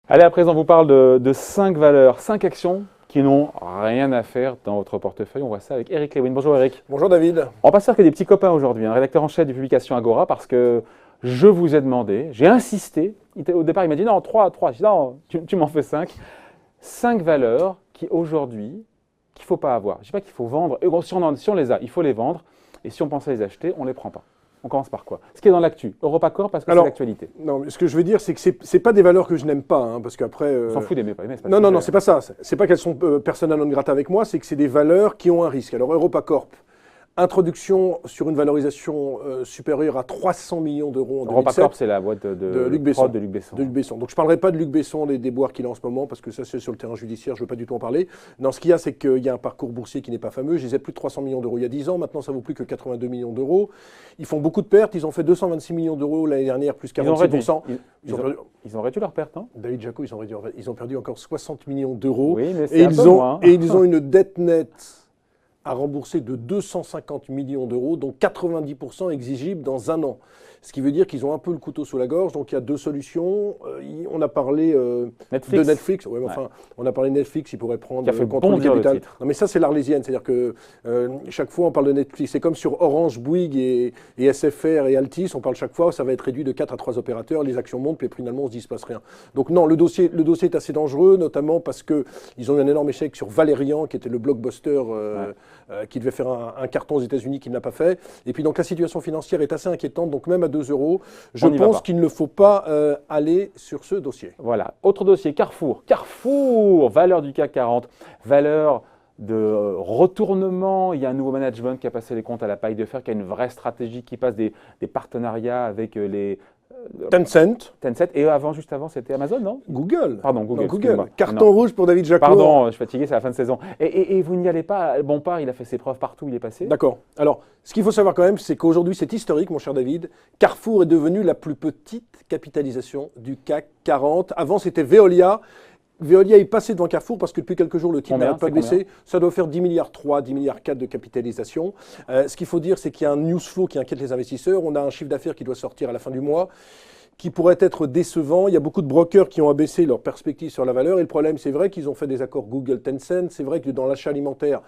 Allez, à présent, on vous parle de 5 valeurs, 5 actions qui n'ont rien à faire dans votre portefeuille. On voit ça avec Eric Lewin. Bonjour Eric. Bonjour David. On va pas se faire que des petits copains aujourd'hui, un rédacteur en chef de publication Agora, parce que je vous ai demandé, j'ai insisté, au départ il m'a dit non, 3, je dis non, tu m'en fais 5. 5 valeurs qui aujourd'hui, qu'il ne faut pas avoir. Je ne dis pas qu'il faut vendre, si on les a, il faut les vendre, et si on pense à les acheter, on ne les prend pas. On commence par quoi? Ce qui est dans l'actu. EuropaCorp, parce que c'est l'actualité. Non, ce que je veux dire, c'est que ce n'est pas des valeurs que je n'aime pas, parce qu'après... On s'en fout d'aimer, pas aimer. Non, c'est pas ça. C'est pas qu'elles sont persona non grata avec moi, c'est que c'est des valeurs qui ont un risque. Alors EuropaCorp, introduction sur une valorisation supérieure à 300 millions d'euros en 2007. EuropaCorp, c'est la boîte de Luc Besson. De Luc Besson. De Luc Besson. Donc je ne parlerai pas de Luc Besson, des déboires qu'il a en ce moment, parce que ça c'est sur le terrain judiciaire, je ne veux pas du tout en parler. Non, ce qu'il y a, c'est qu'il y a un parcours boursier qui n'est pas fameux. Je disais plus de 300 millions d'euros il y a 10 ans, maintenant ça vaut plus que 82 millions d'euros. Ils font beaucoup de pertes, ils ont fait 226 millions d'euros l'année dernière, plus 46%. Ils ont réduit leurs pertes, non? David Jaco, ils ont perdu encore 60 millions d'euros. Oui, mais et ils ont une dette nette à rembourser de 250 millions d'euros, dont 90% exigibles dans un an. Ce qui veut dire qu'ils ont un peu le couteau sous la gorge. Donc il y a deux solutions. On a parlé de Netflix. Ouais, enfin, on a parlé de Netflix, il pourrait prendre le contrôle du capital. Non, mais ça, c'est l'Arlésienne. C'est-à-dire que chaque fois, on parle de Netflix. C'est comme sur Orange, Bouygues et SFR et Altice. On parle chaque fois, ça va être réduit de 4 à 3 opérateurs. Les actions montent, puis finalement, on se dit, il ne se passe rien. Donc non, le dossier est assez dangereux, notamment parce qu'ils ont eu un énorme échec sur Valérian, qui était le blockbuster qui devait faire un carton aux États-Unis, qui ne l'a pas fait. Et puis donc la situation financière est assez inquiétante. Donc même à 2 euros, je pense qu'il ne faut pas aller sur ce dossier. Voilà. Autre dossier, Carrefour. Carrefour, valeur du CAC 40, valeur de retournement. Il y a un nouveau management qui a passé les comptes à la paille de fer, qui a une vraie stratégie, qui passe des partenariats avec les... Tencent. Et juste avant, c'était Amazon, non? Google. Pardon, Google. Carton rouge pour David Jaco. Pardon, je suis fatigué, c'est la fin de saison. Et vous n'y allez pas. Bompard, il a fait ses preuves partout où il est passé. D'accord. Alors, ce qu'il faut savoir quand même, c'est qu'aujourd'hui, c'est historique, mon cher David. Carrefour est devenu la plus petite capitalisation du CAC 40. Avant, c'était Veolia. Veolia est passé devant Carrefour parce que depuis quelques jours, le titre n'a pas baissé. Ça doit faire 10 milliards 3, 10 milliards 4 de capitalisation. Ce qu'il faut dire, c'est qu'il y a un news flow qui inquiète les investisseurs. On a un chiffre d'affaires qui doit sortir à la fin du mois, qui pourrait être décevant. Il y a beaucoup de brokers qui ont abaissé leurs perspectives sur la valeur. Et le problème, c'est vrai qu'ils ont fait des accords Google-Tencent. C'est vrai que dans l'achat alimentaire,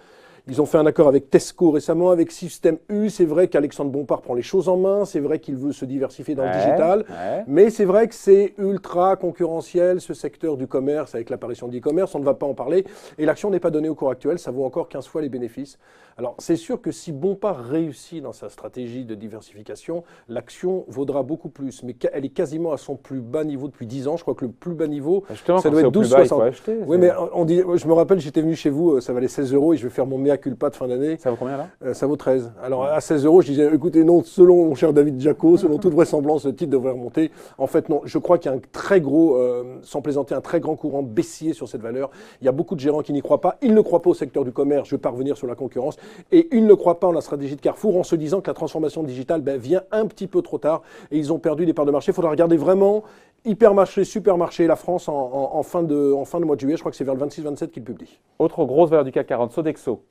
ils ont fait un accord avec Tesco récemment, avec Système U. C'est vrai qu'Alexandre Bompard prend les choses en main. C'est vrai qu'il veut se diversifier dans le digital. Mais c'est vrai que c'est ultra concurrentiel, ce secteur du commerce, avec l'apparition de l'e-commerce. On ne va pas en parler. Et l'action n'est pas donnée au cours actuel. Ça vaut encore 15 fois les bénéfices. Alors, c'est sûr que si Bompard réussit dans sa stratégie de diversification, l'action vaudra beaucoup plus. Mais elle est quasiment à son plus bas niveau depuis 10 ans. Je crois que le plus bas niveau, ça doit être 12,60. Oui, mais on dit, je me rappelle, j'étais venu chez vous, ça valait 16 euros et je vais faire mon mea culpa de fin d'année. Ça vaut combien là? Ça vaut 13. Alors, à 16 euros, je disais, écoutez, non, selon mon cher David Jaco, selon toute vraisemblance, le titre devrait remonter. En fait, non, je crois qu'il y a un très gros, sans plaisanter, un très grand courant baissier sur cette valeur. Il y a beaucoup de gérants qui n'y croient pas. Ils ne croient pas au secteur du commerce. Je vais pas revenir sur la concurrence. Et ils ne croient pas en la stratégie de Carrefour en se disant que la transformation digitale vient un petit peu trop tard et ils ont perdu des parts de marché. Il faudra regarder vraiment hypermarché, supermarché, la France en fin de mois de juillet. Je crois que c'est vers le 26-27 qu'ils publient. Autre grosse valeur du CAC 40, Sodexo.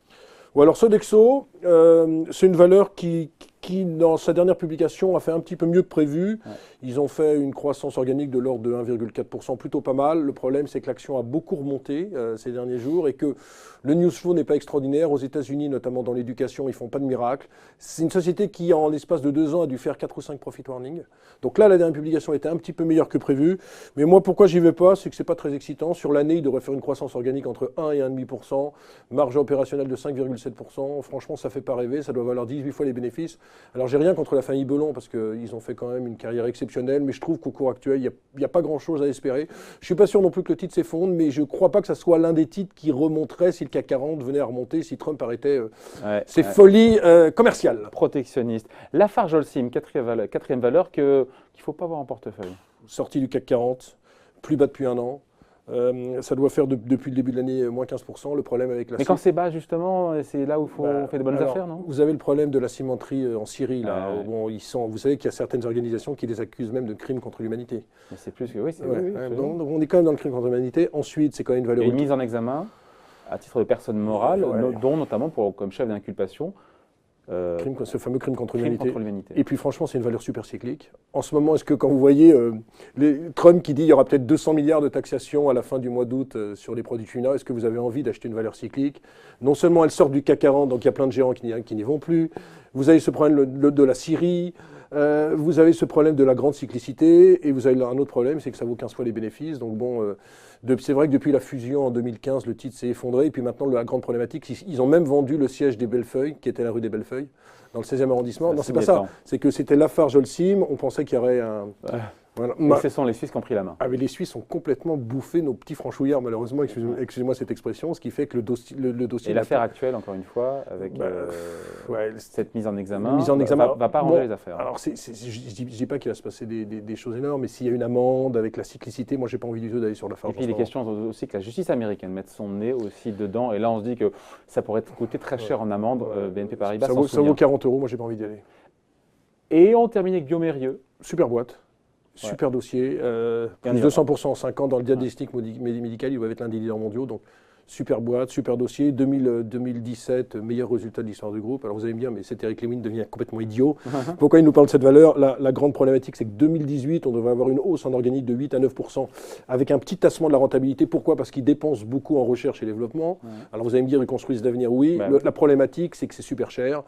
Ou alors Sodexo, c'est une valeur qui, dans sa dernière publication, a fait un petit peu mieux que prévu. Ouais. Ils ont fait une croissance organique de l'ordre de 1,4%, plutôt pas mal. Le problème, c'est que l'action a beaucoup remonté ces derniers jours et que le news flow n'est pas extraordinaire. Aux États-Unis, notamment dans l'éducation, ils ne font pas de miracle. C'est une société qui, en l'espace de 2 ans, a dû faire 4 ou 5 profit warnings. Donc là, la dernière publication était un petit peu meilleure que prévu. Mais moi, pourquoi j'y vais pas? C'est que ce n'est pas très excitant. Sur l'année, il devrait faire une croissance organique entre 1 et 1,5%, marge opérationnelle de 5,7%. Franchement, ça ne fait pas rêver. Ça doit valoir 18 fois les bénéfices. Alors, j'ai rien contre la famille Belon parce qu'ils ont fait quand même une carrière exceptionnelle, mais je trouve qu'au cours actuel, il n'y a pas grand-chose à espérer. Je ne suis pas sûr non plus que le titre s'effondre, mais je ne crois pas que ça soit l'un des titres qui remonterait si le CAC 40 venait à remonter, si Trump arrêtait ses folies commerciales. Protectionniste. Lafarge Holcim, quatrième valeur qu'il ne faut pas avoir en portefeuille. Sortie du CAC 40, plus bas depuis 1 an. Ça doit faire depuis le début de l'année moins 15%. Le problème avec la Mais quand c'est bas, justement, c'est là où on fait de bonnes affaires, non? Vous avez le problème de la cimenterie en Syrie. Là, où vous savez qu'il y a certaines organisations qui les accusent même de crimes contre l'humanité. Mais c'est plus que oui. Donc on est quand même dans le crime contre l'humanité. Ensuite, c'est quand même une valeur... Et une mise en examen à titre de personne morale, dont notamment comme chef d'inculpation. Ce fameux crime contre crime l'humanité. contre l'humanité. Et puis franchement, c'est une valeur super cyclique. En ce moment, est-ce que quand vous voyez Trump qui dit qu'il y aura peut-être 200 milliards de taxation à la fin du mois d'août sur les produits chinois, est-ce que vous avez envie d'acheter une valeur cyclique? Non seulement elle sort du CAC 40, donc il y a plein de géants qui n'y vont plus. Vous avez ce problème de la Syrie. Vous avez ce problème de la grande cyclicité. Et vous avez un autre problème, c'est que ça vaut 15 fois les bénéfices. Donc bon, c'est vrai que depuis la fusion en 2015, le titre s'est effondré. Et puis maintenant, la grande problématique, ils ont même vendu le siège des Bellefeuilles, qui était la rue des Bellefeuilles, dans le 16e arrondissement. Non, c'est pas ça. C'est que c'était Lafarge-Holcim. On pensait qu'il y aurait un... Voilà. Et ce sont les Suisses qui ont pris la main. Ah, mais les Suisses ont complètement bouffé nos petits franchouillards, malheureusement, excusez-moi cette expression, ce qui fait que le dossier... Et l'affaire actuelle, encore une fois, avec cette mise en examen, va pas arranger les affaires. Alors, je ne dis pas qu'il va se passer des choses énormes, mais s'il y a une amende avec la cyclicité, moi, je n'ai pas envie du tout d'aller sur l'affaire. Et puis, il est question aussi que la justice américaine mette son nez aussi dedans. Et là, on se dit que ça pourrait coûter très cher en amende. BNP Paribas ça vaut 40 €, moi, je n'ai pas envie d'y aller. Et on termine avec Biomérieux. Super boîte. Super dossier, plus 200% en 5 ans dans le diagnostic médical, il va être l'un des leaders mondiaux, donc super boîte, super dossier, 2017, meilleur résultat de l'histoire du groupe. Alors vous allez me dire, mais c'est Eric Lewin devient complètement idiot. Pourquoi il nous parle de cette valeur? La grande problématique, c'est que 2018, on devrait avoir une hausse en organique de 8 à 9%, avec un petit tassement de la rentabilité. Pourquoi? Parce qu'ils dépensent beaucoup en recherche et développement. Alors vous allez me dire, ils construisent d'avenir, oui. La problématique, c'est que c'est super cher.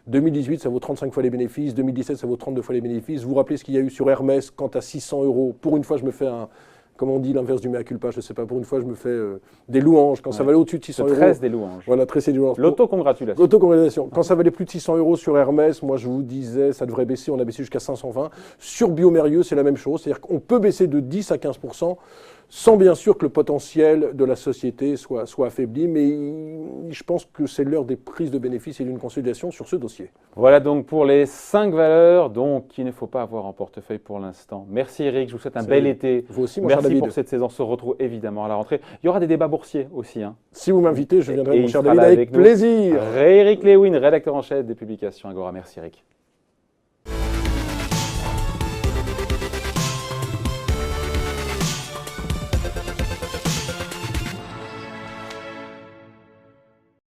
2018, ça vaut 35 fois les bénéfices. 2017, ça vaut 32 fois les bénéfices. Vous vous rappelez ce qu'il y a eu sur Hermès quand à 600 €, pour une fois, je me fais comme on dit, l'inverse du mea culpa, je ne sais pas, pour une fois, je me fais des louanges. Quand ça valait au-dessus de 600 €. Tresse des louanges. Voilà, tresse des louanges. L'autocongratulation. L'autocongratulation. Quand ça valait plus de 600 € sur Hermès, moi, je vous disais, ça devrait baisser. On a baissé jusqu'à 520. Sur Biomérieux, c'est la même chose. C'est-à-dire qu'on peut baisser de 10 à 15%. Sans bien sûr que le potentiel de la société soit affaibli, mais je pense que c'est l'heure des prises de bénéfices et d'une consolidation sur ce dossier. Voilà donc pour les 5 valeurs qu'il ne faut pas avoir en portefeuille pour l'instant. Merci Eric, je vous souhaite un bel été. Vous aussi, mon cher David. Merci pour cette saison, on se retrouve évidemment à la rentrée. Il y aura des débats boursiers aussi. Si vous m'invitez, je viendrai, mon cher David, avec plaisir. Eric Lewin, rédacteur en chef des publications Agora. Merci Eric.